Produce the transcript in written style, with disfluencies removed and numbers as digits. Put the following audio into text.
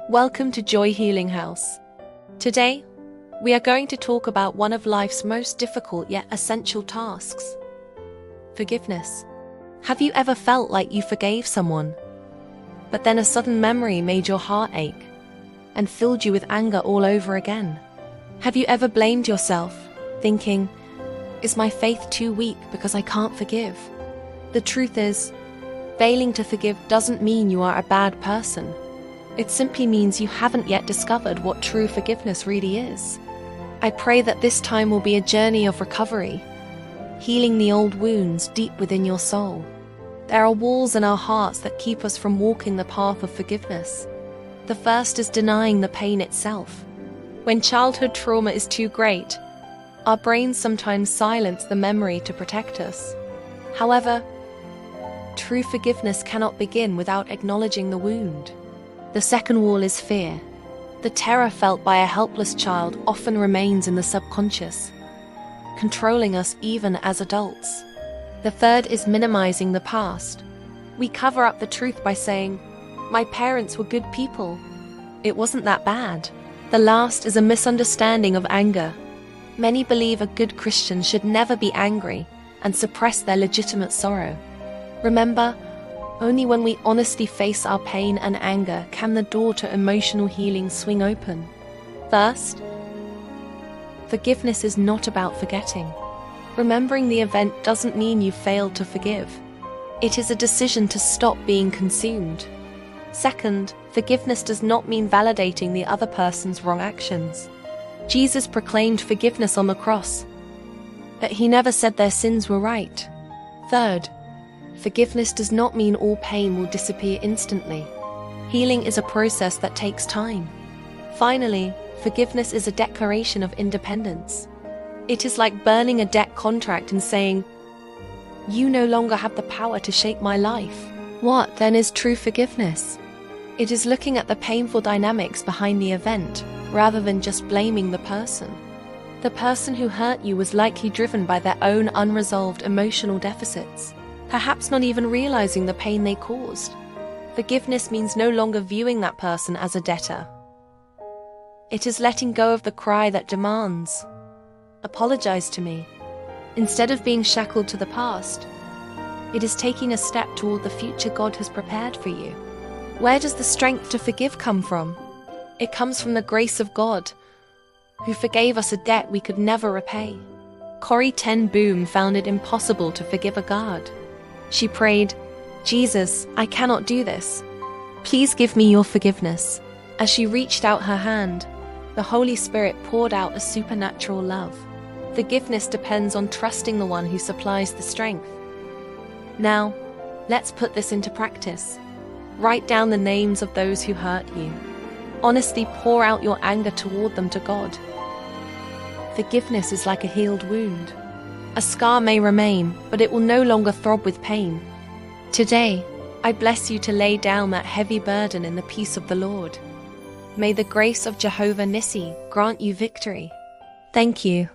Welcome to JoyHealingHouse. Today, we are going to talk about one of life's most difficult yet essential tasks: forgiveness. Have you ever felt like you forgave someone, but then a sudden memory made your heart ache and filled you with anger all over again? Have you ever blamed yourself, thinking, "Is my faith too weak because I can't forgive?" The truth is, failing to forgive doesn't mean you are a bad person. It simply means you haven't yet discovered what true forgiveness really is. I pray that this time will be a journey of recovery, healing the old wounds deep within your soul. There are walls in our hearts that keep us from walking the path of forgiveness. The first is denying the pain itself. When childhood trauma is too great, our brains sometimes silence the memory to protect us. However, true forgiveness cannot begin without acknowledging the wound. The second wall is fear. The terror felt by a helpless child often remains in the subconscious, controlling us even as adults. The third is minimizing the past. We cover up the truth by saying, "My parents were good people. It wasn't that bad." The last is a misunderstanding of anger. Many believe a good Christian should never be angry and suppress their legitimate sorrow. Remember, only when we honestly face our pain and anger can the door to emotional healing swing open. First, forgiveness is not about forgetting. Remembering the event doesn't mean you failed to forgive. It is a decision to stop being consumed. Second, forgiveness does not mean validating the other person's wrong actions. Jesus proclaimed forgiveness on the cross, but he never said their sins were right. Third, forgiveness does not mean all pain will disappear instantly. Healing is a process that takes time. Finally, forgiveness is a declaration of independence. It is like burning a debt contract and saying, "You no longer have the power to shape my life." What then is true forgiveness? It is looking at the painful dynamics behind the event, rather than just blaming the person. The person who hurt you was likely driven by their own unresolved emotional deficits, perhaps not even realizing the pain they caused. Forgiveness means no longer viewing that person as a debtor. It is letting go of the cry that demands, "Apologize to me." Instead of being shackled to the past, it is taking a step toward the future God has prepared for you. Where does the strength to forgive come from? It comes from the grace of God, who forgave us a debt we could never repay. Corrie ten Boom found it impossible to forgive a guard. She prayed, "Jesus, I cannot do this. Please give me your forgiveness." As she reached out her hand, the Holy Spirit poured out a supernatural love. Forgiveness depends on trusting the one who supplies the strength. Now, let's put this into practice. Write down the names of those who hurt you. Honestly pour out your anger toward them to God. Forgiveness is like a healed wound. A scar may remain, but it will no longer throb with pain. Today, I bless you to lay down that heavy burden in the peace of the Lord. May the grace of Jehovah Nissi grant you victory. Thank you